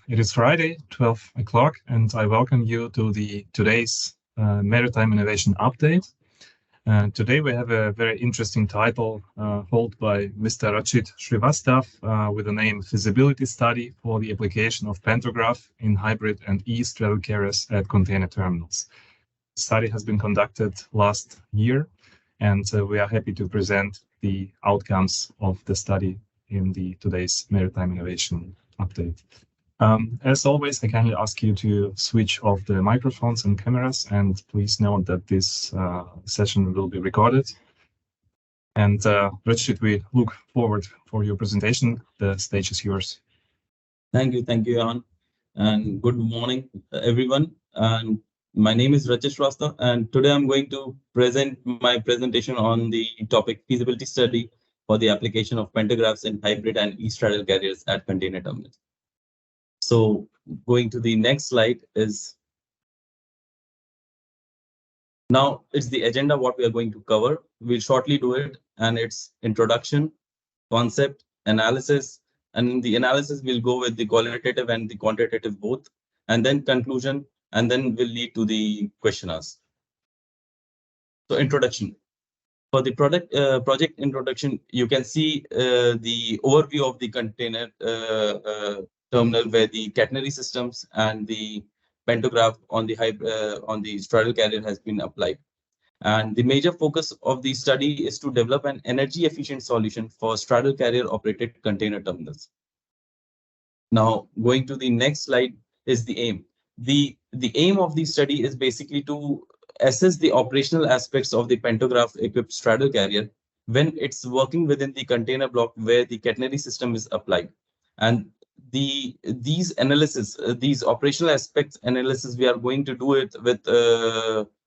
It is Friday, 12 o'clock, and I welcome you to today's Maritime Innovation Update. Today we have a very interesting title held by Mr. Rachit Srivastav with the name Feasibility Study for the Application of Pantograph in Hybrid and e-straddle carriers at Container Terminals. The study has been conducted last year, and we are happy to present the outcomes of the study in today's Maritime Innovation Update. As always, I kindly ask you to switch off the microphones and cameras, and please note that this session will be recorded. And Rachit, we look forward for your presentation. The stage is yours. Thank you, Jan, and good morning, everyone. And my name is Rachit Srivastav, and today I'm going to present my presentation on the topic feasibility study for the application of pantographs in hybrid and e-straddle carriers at container terminals. So going to the next slide is now it's the agenda what we are going to cover. We'll shortly do it, and it's introduction, concept, analysis, and in the analysis we'll go with the qualitative and the quantitative both, and then conclusion, and then we'll lead to the questionnaires. So introduction. For the project introduction, you can see the overview of the container terminal where the catenary systems and the pantograph on the straddle carrier has been applied. And the major focus of the study is to develop an energy efficient solution for straddle carrier operated container terminals. Now, going to the next slide is the aim. The aim of the study is basically to assess the operational aspects of the pantograph equipped straddle carrier when it's working within the container block where the catenary system is applied. And these operational aspects analysis, we are going to do it with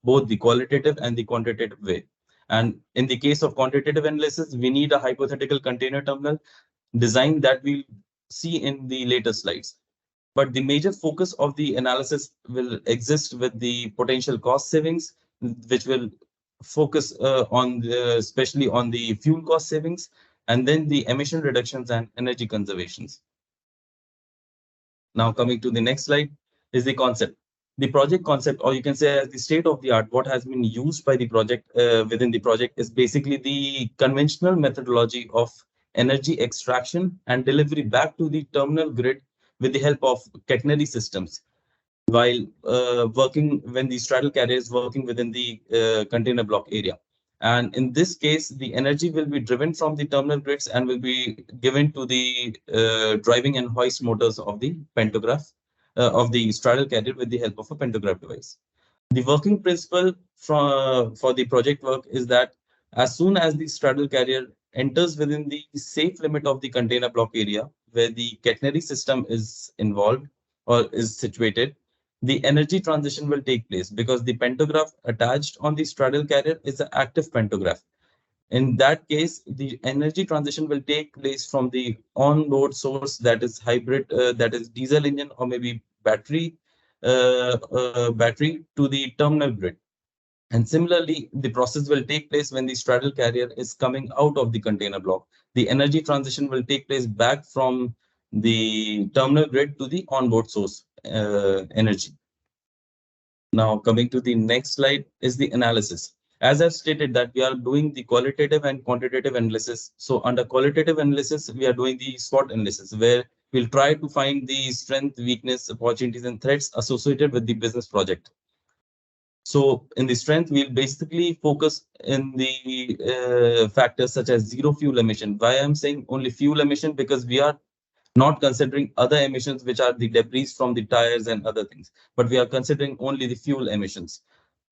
both the qualitative and the quantitative way. And in the case of quantitative analysis, we need a hypothetical container terminal design that we'll see in the later slides. But the major focus of the analysis will exist with the potential cost savings, which will focus especially on the fuel cost savings, and then the emission reductions and energy conservations. Now coming to the next slide is the concept. The project concept, or you can say as the state of the art, what has been used by the project within the project is basically the conventional methodology of energy extraction and delivery back to the terminal grid with the help of catenary systems, while when the straddle carrier is working within the container block area. And in this case, the energy will be driven from the terminal grids and will be given to the driving and hoist motors of the pantograph of the straddle carrier with the help of a pantograph device. The working principle for the project work is that as soon as the straddle carrier enters within the safe limit of the container block area where the catenary system is involved or is situated, the energy transition will take place because the pantograph attached on the straddle carrier is an active pantograph. In that case, the energy transition will take place from the on-board source, that is hybrid, that is diesel engine or maybe battery to the terminal grid. And similarly, the process will take place when the straddle carrier is coming out of the container block. The energy transition will take place back from the terminal grid to the onboard source energy. Now, coming to the next slide is the analysis. As I've stated that we are doing the qualitative and quantitative analysis. So under qualitative analysis, we are doing the SWOT analysis, where we'll try to find the strength, weakness, opportunities, and threats associated with the business project. So in the strength, we'll basically focus in the factors such as zero fuel emission. Why I'm saying only fuel emission? Because we are not considering other emissions, which are the debris from the tires and other things, but we are considering only the fuel emissions.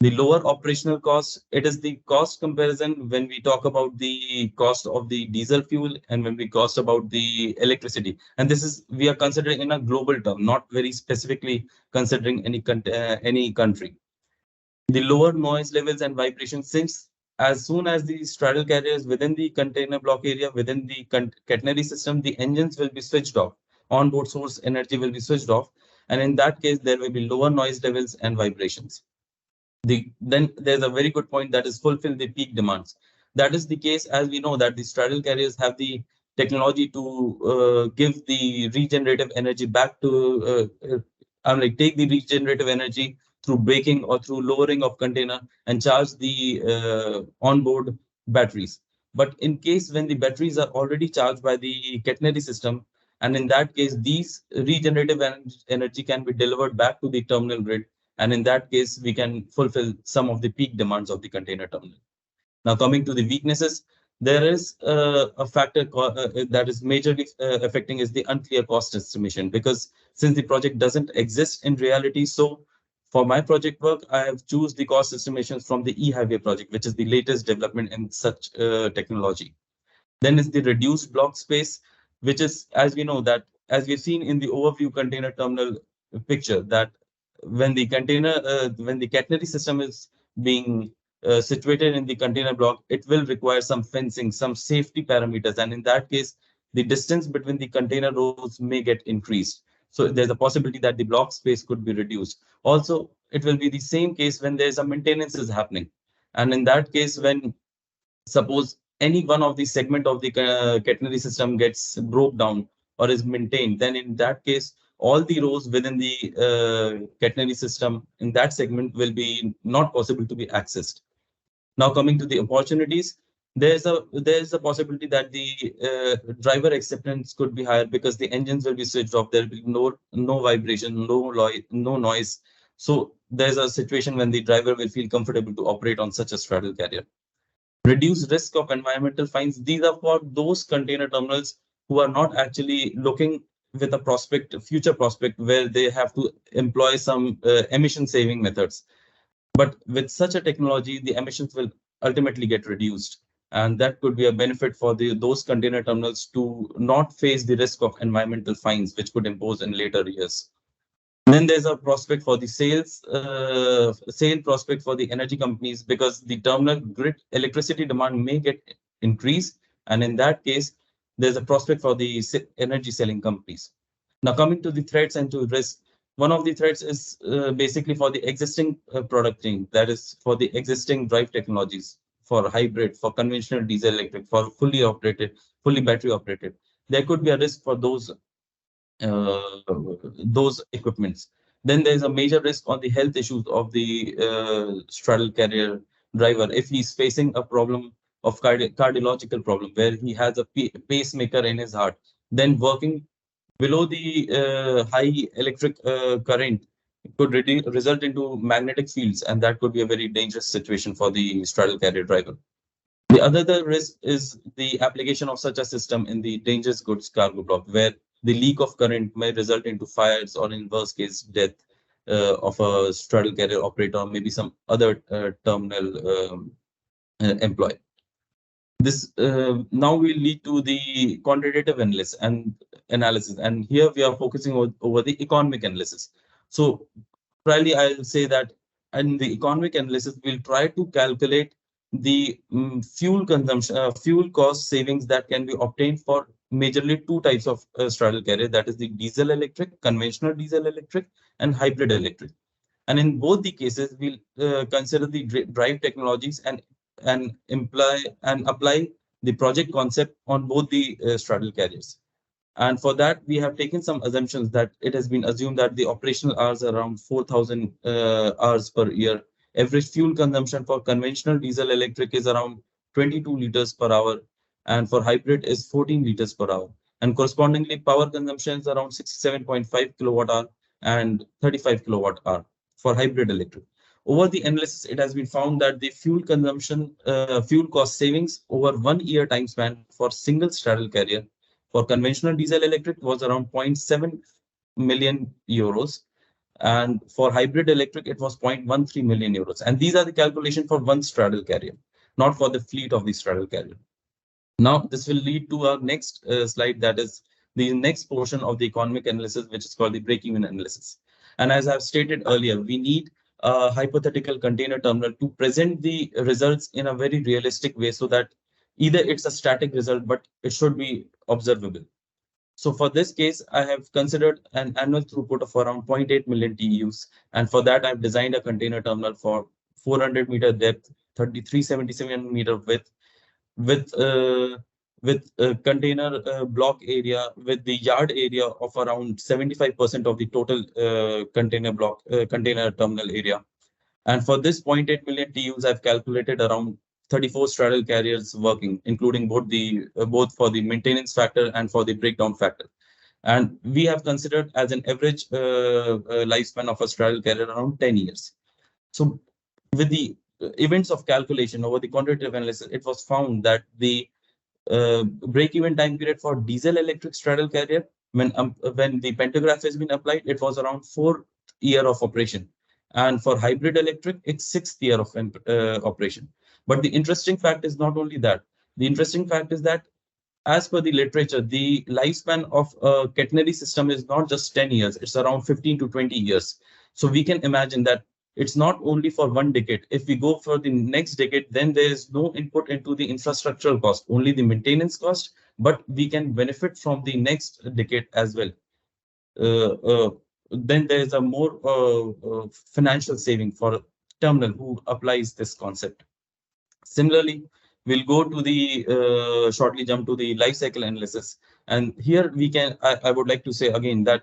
The lower operational cost, it is the cost comparison when we talk about the cost of the diesel fuel and when we cost about the electricity. And this is, we are considering in a global term, not very specifically considering any country. The lower noise levels and vibrations, since as soon as the straddle carrier is within the container block area, within the catenary system, the engines will be switched off. Onboard source energy will be switched off. And in that case, there will be lower noise levels and vibrations. Then there's a very good point, that is fulfill the peak demands. That is the case, as we know that the straddle carriers have the technology to give the regenerative energy back to, take the regenerative energy through braking or through lowering of container and charge the onboard batteries. But in case when the batteries are already charged by the catenary system, and in that case, these regenerative energy can be delivered back to the terminal grid. And in that case, we can fulfill some of the peak demands of the container terminal. Now, coming to the weaknesses, there is a factor that is majorly affecting is the unclear cost estimation, because since the project doesn't exist in reality, so for my project work, I have choose the cost estimations from the e-highway project, which is the latest development in such technology. Then is the reduced block space, which is, as we know, that as we've seen in the overview container terminal picture, that when the catenary system is being situated in the container block, it will require some fencing, some safety parameters. And in that case, the distance between the container rows may get increased. So there's a possibility that the block space could be reduced. Also, it will be the same case when there's a maintenance is happening. And in that case, when suppose any one of the segment of the catenary system gets broke down or is maintained, then in that case, all the rows within the catenary system in that segment will be not possible to be accessed. Now, coming to the opportunities, there's a possibility that the driver acceptance could be higher because the engines will be switched off. There will be no vibration, no noise. So there's a situation when the driver will feel comfortable to operate on such a straddle carrier. Reduce risk of environmental fines. These are for those container terminals who are not actually looking with a future prospect, where they have to employ some emission saving methods. But with such a technology, the emissions will ultimately get reduced. And that could be a benefit for those container terminals to not face the risk of environmental fines, which could impose in later years. Then there's a prospect for the sale prospect for the energy companies, because the terminal grid electricity demand may get increased. And in that case, there's a prospect for the energy selling companies. Now, coming to the threats and to risk, one of the threats is basically for the existing product chain, that is for the existing drive technologies, for hybrid, for conventional diesel electric, for fully battery operated. There could be a risk for those equipments. Then there's a major risk on the health issues of the straddle carrier driver. If he's facing a problem of cardiological problem, where he has a pacemaker in his heart, then working below the high electric current could result into magnetic fields, and that could be a very dangerous situation for the straddle carrier driver. The other risk is the application of such a system in the dangerous goods cargo block, where the leak of current may result into fires or, in worst case, death of a straddle carrier operator or maybe some other terminal employee. This now will lead to the quantitative analysis, and here we are focusing over the economic analysis. So, probably I'll say that in the economic analysis, we'll try to calculate the fuel consumption, fuel cost savings that can be obtained for majorly two types of straddle carrier, that is the diesel electric, conventional diesel electric, and hybrid electric. And in both the cases, we'll consider the drive technologies and apply the project concept on both the straddle carriers. And for that, we have taken some assumptions that it has been assumed that the operational hours are around 4,000 hours per year. Average fuel consumption for conventional diesel electric is around 22 liters per hour, and for hybrid is 14 liters per hour. And correspondingly, power consumption is around 67.5 kilowatt hour and 35 kilowatt hour for hybrid electric. Over the analysis, it has been found that the fuel cost savings over 1 year time span for single straddle carrier for conventional diesel electric was around 0.7 million euros. And for hybrid electric, it was 0.13 million euros. And these are the calculation for one straddle carrier, not for the fleet of the straddle carrier. Now, this will lead to our next slide, that is the next portion of the economic analysis, which is called the break-even analysis. And as I've stated earlier, we need a hypothetical container terminal to present the results in a very realistic way, so that either it's a static result, but it should be observable. So for this case, I have considered an annual throughput of around 0.8 million TEUs. And for that, I've designed a container terminal for 400 meter depth, 377 meter width, with with a container block area with the yard area of around 75% of the total container terminal area. And for this 0.8 million TUs, I've calculated around 34 straddle carriers working, including both for the maintenance factor and for the breakdown factor. And we have considered as an average lifespan of a straddle carrier around 10 years. So with the events of calculation over the quantitative analysis, it was found that the break-even time period for diesel electric straddle carrier, when the pantograph has been applied, it was around 4 years of operation. And for hybrid electric, it's 6th year of operation. But the interesting fact is not only that. The interesting fact is that as per the literature, the lifespan of a catenary system is not just 10 years, it's around 15 to 20 years. So we can imagine that it's not only for 1 decade. If we go for the next decade, then there is no input into the infrastructural cost, only the maintenance cost, but we can benefit from the next decade as well. Then there is a more financial saving for a terminal who applies this concept. Similarly, we'll go to the shortly jump to the life cycle analysis. And here I would like to say again that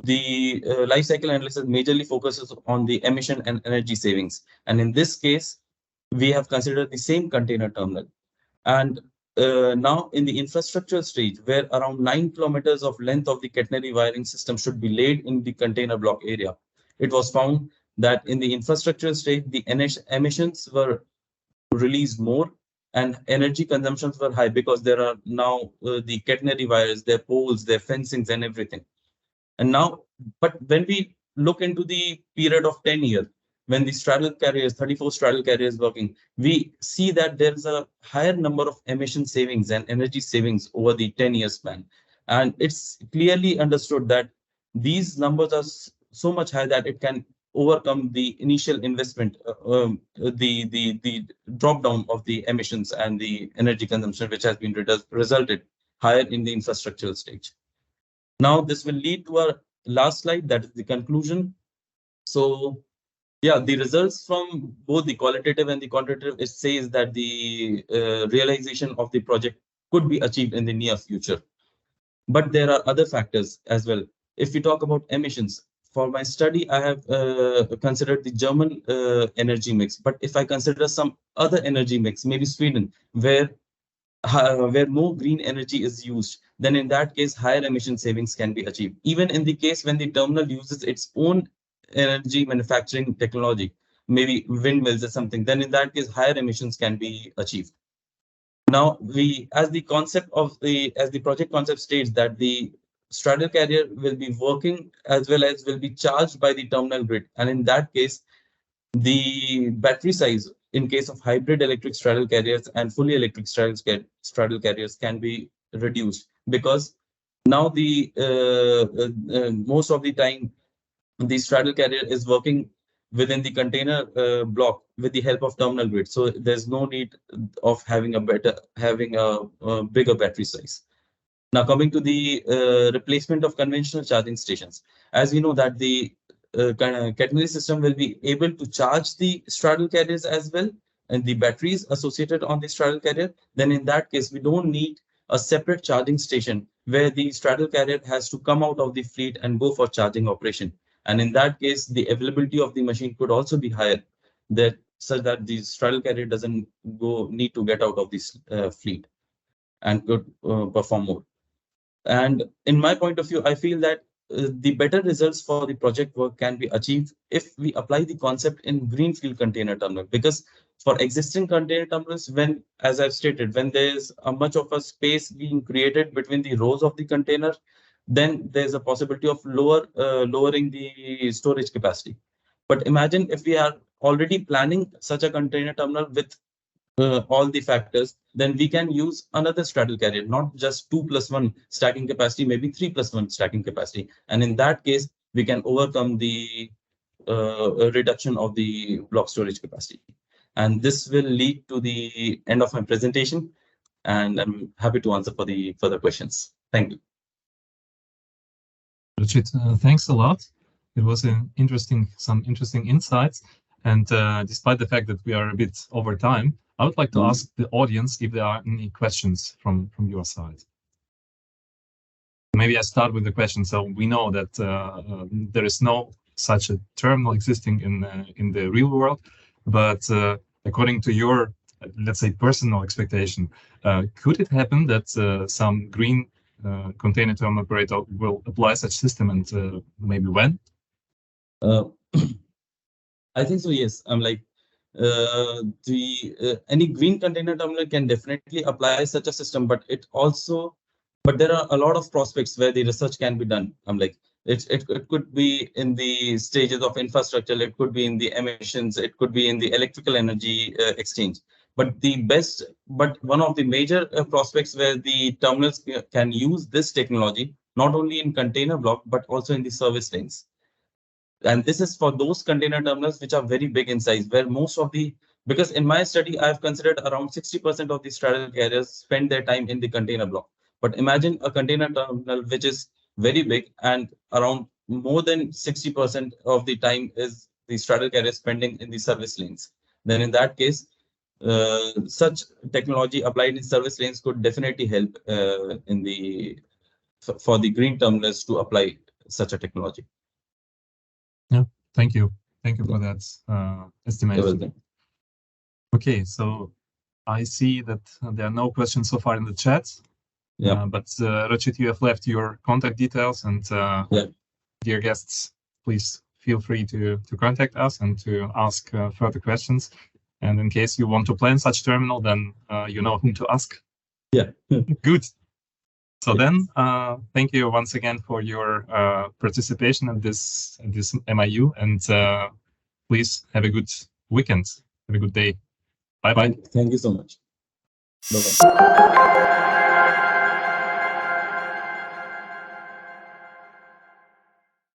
the life cycle analysis majorly focuses on the emission and energy savings. And in this case, we have considered the same container terminal. And now in the infrastructure stage, where around 9 kilometers of length of the catenary wiring system should be laid in the container block area, it was found that in the infrastructure stage, the emissions were released more and energy consumptions were high because there are now the catenary wires, their poles, their fencings and everything. And now, but when we look into the period of 10 years, when the straddle carriers, 34 straddle carriers working, we see that there's a higher number of emission savings and energy savings over the 10-year span. And it's clearly understood that these numbers are so much high that it can overcome the initial investment, the drop down of the emissions and the energy consumption, which has been resulted higher in the infrastructural stage. Now, this will lead to our last slide, that is the conclusion. So, yeah, the results from both the qualitative and the quantitative, it says that the realization of the project could be achieved in the near future. But there are other factors as well. If we talk about emissions, for my study, I have considered the German energy mix. But if I consider some other energy mix, maybe Sweden, where more green energy is used, then in that case, higher emission savings can be achieved. Even in the case when the terminal uses its own energy manufacturing technology, maybe windmills or something, then in that case, higher emissions can be achieved. Now, as the project concept states that the straddle carrier will be working as well as will be charged by the terminal grid. And in that case, the battery size in case of hybrid electric straddle carriers and fully electric straddle carriers can be reduced, because now the most of the time the straddle carrier is working within the container block with the help of terminal grid. So there's no need of having a bigger battery size. Now, coming to the replacement of conventional charging stations, as we know that the catenary system will be able to charge the straddle carriers as well and the batteries associated on the straddle carrier, then in that case, we don't need a separate charging station where the straddle carrier has to come out of the fleet and go for charging operation. And in that case, the availability of the machine could also be higher, such that the straddle carrier doesn't need to get out of this fleet and could perform more. And in my point of view, I feel that the better results for the project work can be achieved if we apply the concept in greenfield container terminal. Because for existing container terminals, as I've stated, when there's much of a space being created between the rows of the container, then there's a possibility of lowering the storage capacity. But imagine if we are already planning such a container terminal with all the factors, then we can use another straddle carrier, not just 2+1 stacking capacity, maybe 3+1 stacking capacity. And in that case, we can overcome the reduction of the block storage capacity. And this will lead to the end of my presentation. And I'm happy to answer for the further questions. Thank you. Rachid, thanks a lot. It was some interesting insights. And despite the fact that we are a bit over time, I would like to ask the audience if there are any questions from your side. Maybe I start with the question. So we know that there is no such a terminal existing in the real world, but according to your, let's say, personal expectation, could it happen that some green container terminal operator will apply such system, and maybe when? I think so. Yes, I'm like any green container terminal can definitely apply such a system, but there are a lot of prospects where the research can be done. I'm like it could be in the stages of infrastructure, it could be in the emissions, it could be in the electrical energy exchange. But one of the major prospects where the terminals can use this technology not only in container block but also in the service lanes. And this is for those container terminals which are very big in size, where because in my study, I've considered around 60% of the straddle carriers spend their time in the container block. But imagine a container terminal which is very big and around more than 60% of the time is the straddle carrier spending in the service lanes. Then in that case, such technology applied in service lanes could definitely help for the green terminals to apply such a technology. Yeah, thank you. Thank you for that estimation. Okay, so I see that there are no questions so far in the chat. Yeah. But Rachit, you have left your contact details, and dear guests, please feel free to contact us and to ask further questions. And in case you want to plan such terminal, then you know whom to ask. Yeah. Good. So then, thank you once again for your participation in this MIU, and please have a good weekend. Have a good day. Bye-bye. Thank you so much. Bye-bye.